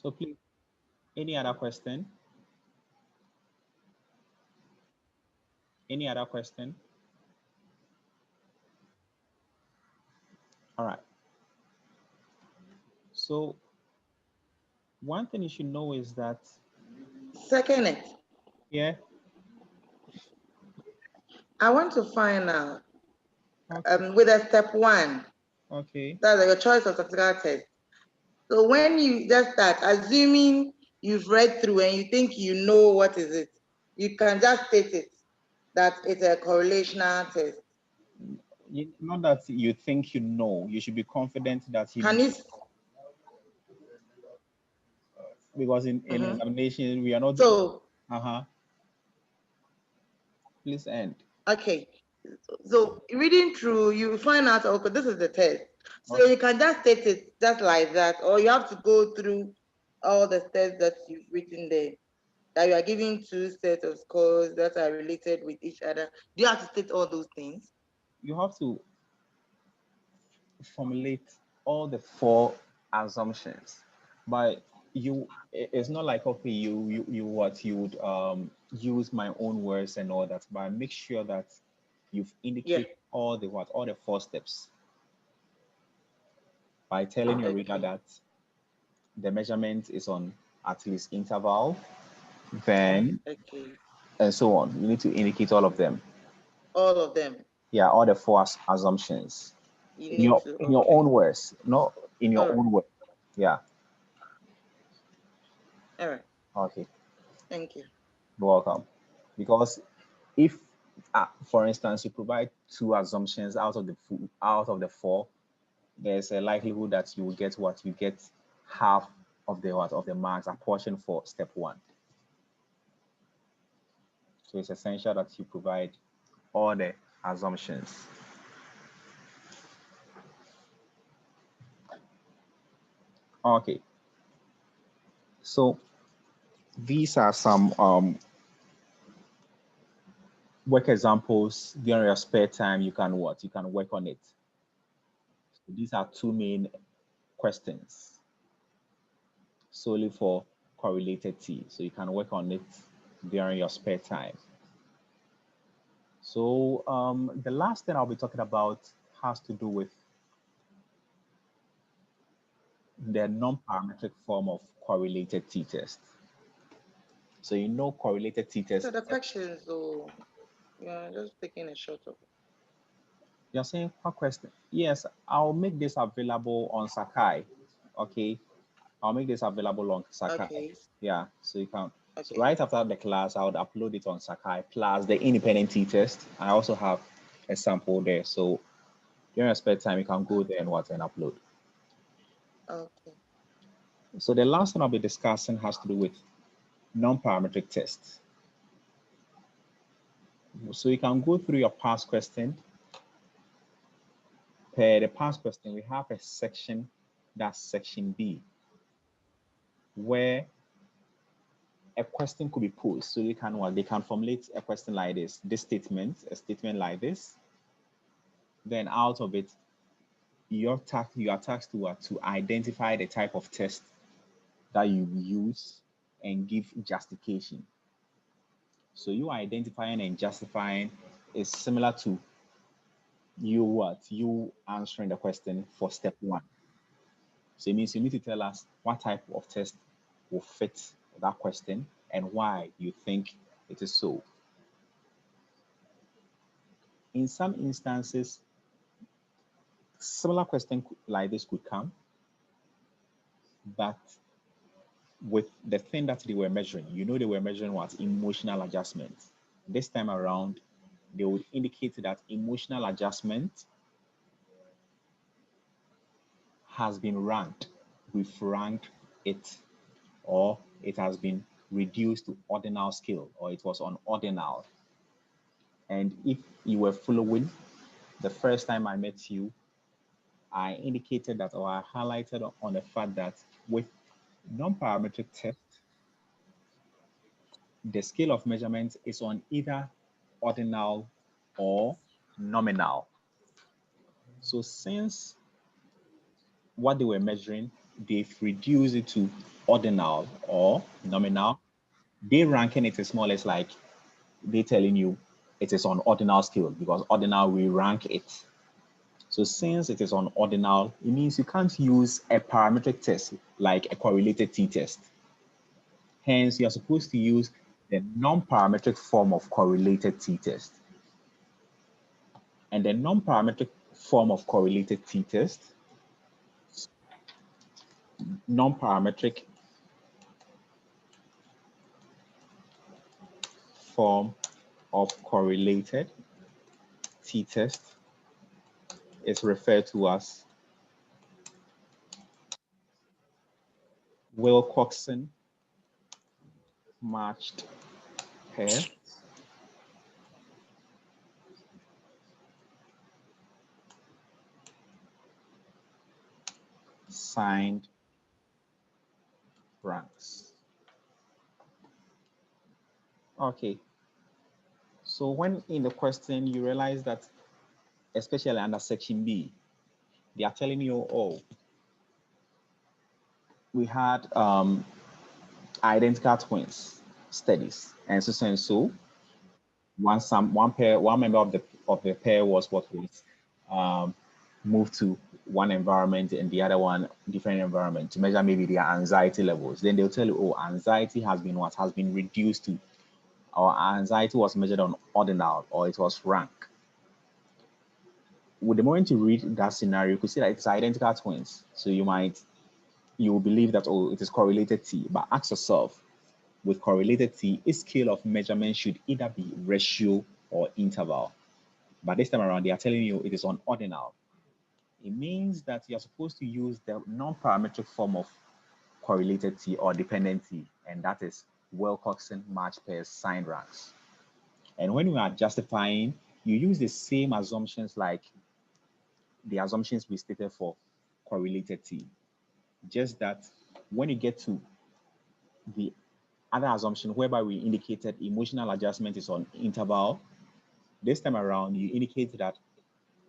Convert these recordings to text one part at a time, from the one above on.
So please, any other question? Any other question? All right. So one thing you should know is that Second it. yeah. I want to find out Okay. with a step 1. Okay. That's your choice of statistical test. So when you just start, assuming you've read through and you think you know what is it, you can just state it that it's a correlational test. Not that you think you know. You should be confident that you Can know. you? Because in examination we are not. So Please end. okay. So reading through, you find out, okay, this is the test. So Okay. you can just state it just like that, or you have to go through all the steps that you've written there. That you are giving 2 sets of scores that are related with each other. Do you have to state all those things? You have to formulate all the 4 assumptions, but it's not like, okay, you what you would use my own words and all that, but make sure that you've indicated all the 4 steps by telling your reader that the measurement is on at least interval, then and so on. You need to indicate all of them. All of them. Yeah, all the 4 assumptions in your own words, not in your own words. Yeah. All right. Okay. Thank you. You're welcome. Because if, for instance, you provide 2 assumptions out of the 4, there's a likelihood that you will get what you get half of the marks apportioned for step 1. So it's essential that you provide all the assumptions. Okay. So these are some work examples during your spare time. You can work on it. So these are 2 main questions solely for correlated T. So you can work on it during your spare time. So the last thing I'll be talking about has to do with the non-parametric form of correlated t-test. So you know correlated t-test. So the questions, though, just taking a shot of it. You're saying what question? Yes, I'll make this available on Sakai. Okay, I'll make this available on Sakai. Okay. Yeah, so you can. So right after the class, I would upload it on Sakai plus the independent t-test. I also have a sample there. So during your spare time, you can go there and upload. Okay. So the last one I'll be discussing has to do with non-parametric tests. So you can go through your past question. Per the past question, we have a section, that's section B, where a question could be posed. So they can formulate a question like this, a statement like this. Then out of it, you are tasked to identify the type of test that you use and give justification. So you identifying and justifying is similar to you answering the question for step 1. So it means you need to tell us what type of test will fit that question and why you think it is so. In some instances, similar question like this could come, but with the thing that they were measuring, they were measuring what? Emotional adjustment. This time around, they would indicate that emotional adjustment has been ranked. We've ranked it, or it has been reduced to ordinal scale, or it was on ordinal. And if you were following, the first time I met you, I indicated that, or I highlighted on the fact that with non-parametric test, the scale of measurement is on either ordinal or nominal. So since what they were measuring, they've reduced it to ordinal or nominal, they ranking it is more or less like they telling you it is on ordinal scale, because ordinal we rank it. So since it is on ordinal, it means you can't use a parametric test like a correlated t-test. Hence, you're supposed to use the non-parametric form of correlated t-test. And the non-parametric form of correlated t-test, non-parametric form of correlated t-test is referred to as Wilcoxon matched pair signed ranks. Okay, so when in the question you realize that, especially under section B, they are telling you, oh, we had identical twins studies, and so one member of the pair was moved to one environment and the other one different environment to measure maybe their anxiety levels. Then they'll tell you, oh, anxiety has been reduced to, or anxiety was measured on ordinal, or it was rank. With the moment you read that scenario, you could see that it's identical twins. So you will believe that, oh, it is correlated T, but ask yourself, with correlated T, its scale of measurement should either be ratio or interval. But this time around, they are telling you it is on ordinal. It means that you're supposed to use the non-parametric form of correlated T or dependent T, and that is Wilcoxon matched pairs signed ranks. And when you are justifying, you use the same assumptions like the assumptions we stated for correlated T. Just that when you get to the other assumption whereby we indicated emotional adjustment is on interval, this time around you indicate that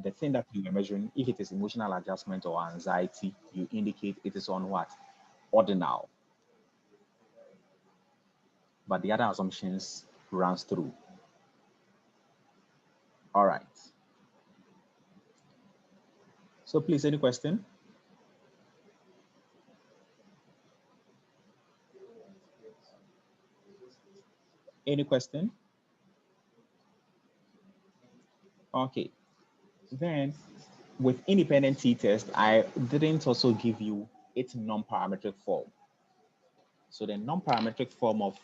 the thing that you are measuring, if it is emotional adjustment or anxiety, you indicate it is on what? Ordinal. But the other assumptions runs through. All right. So please, any question? Any question? Okay. Then with independent t-test, I didn't also give you its non-parametric form. So the non-parametric form of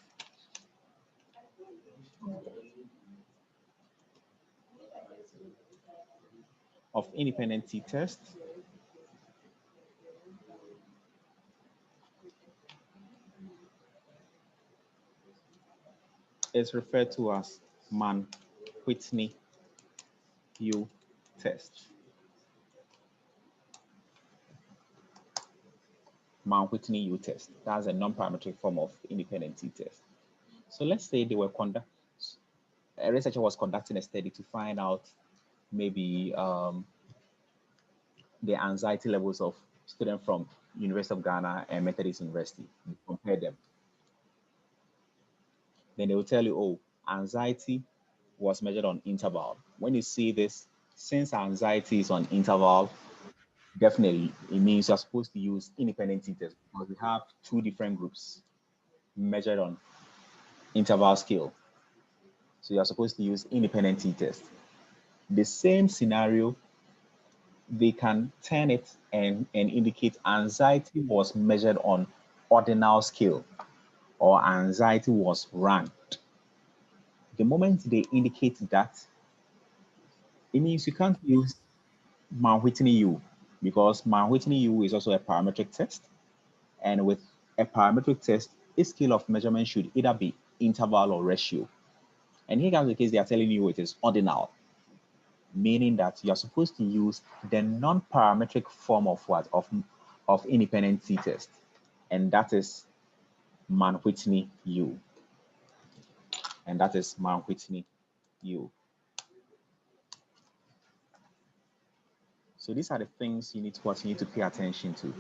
independent t-test is referred to as Mann-Whitney U test. Mann-Whitney U test. That's a non-parametric form of independent t-test. So let's say a researcher was conducting a study to find out maybe the anxiety levels of students from University of Ghana and Methodist University, and compare them. Then they will tell you, oh, anxiety was measured on interval. When you see this, since anxiety is on interval, definitely it means you're supposed to use independent t-test, because we have two different groups measured on interval scale. So you're supposed to use independent t-test. The same scenario, they can turn it and indicate anxiety was measured on ordinal scale or anxiety was ranked. The moment they indicate that, it means you can't use Mann-Whitney U, because Mann-Whitney U is also a parametric test. And with a parametric test, its scale of measurement should either be interval or ratio. And here comes the case, they are telling you it is ordinal, meaning that you're supposed to use the non-parametric form of what? Of independent t-test. And that is Mann-Whitney U. And that is Mann-Whitney U. So these are the things you need to pay attention to.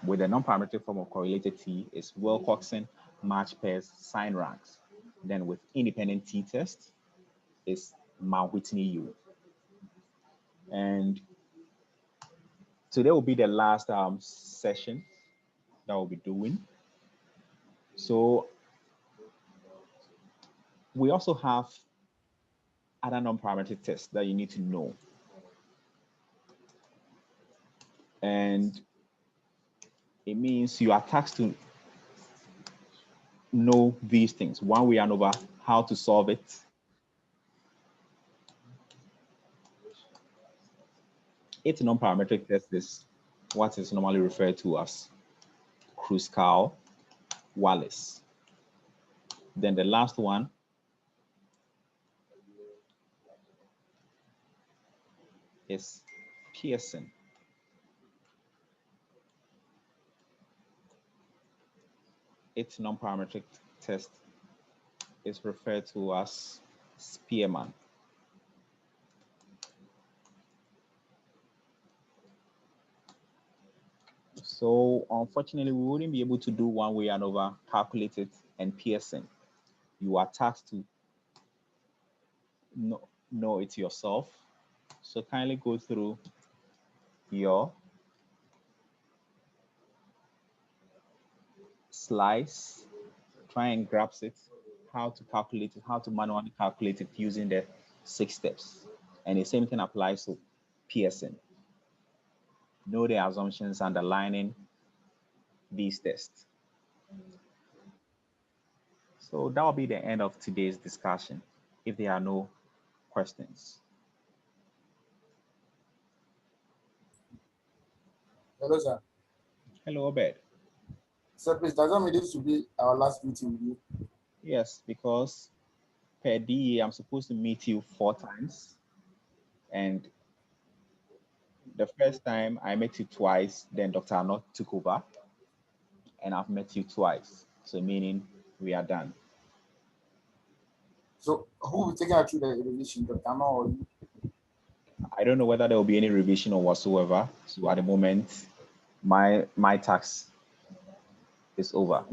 with the non-parametric form of correlated T is Wilcoxon, match pairs, sign ranks. Then with independent T-test is Mann-Whitney U. And today will be the last session that we'll be doing. So we also have other non-parametric tests that you need to know. And it means you are tasked to know these things, one way and over, how to solve it. Its non-parametric test is what is normally referred to as Kruskal-Wallis. Then the last one is Pearson. Its non-parametric test is referred to as Spearman. So unfortunately, we wouldn't be able to do one way and over, Calculated and Pearson. You are tasked to know it yourself. So kindly go through your slides, try and grasp it, how to calculate it, how to manually calculate it using the 6 steps. And the same thing applies to Pearson. Know the assumptions underlining these tests. So that will be the end of today's discussion, if there are no questions. Hello, sir. Hello, Obed. Sir, please, does that mean this will be our last meeting with you? Yes, because per DA, I'm supposed to meet you 4 times. And the first time I met you twice, then Dr. Arnott took over, and I've met you twice. So meaning we are done. So who will take out through the revision, Dr. Arnott or you? I don't know whether there will be any revision or whatsoever. So at the moment, my task is over.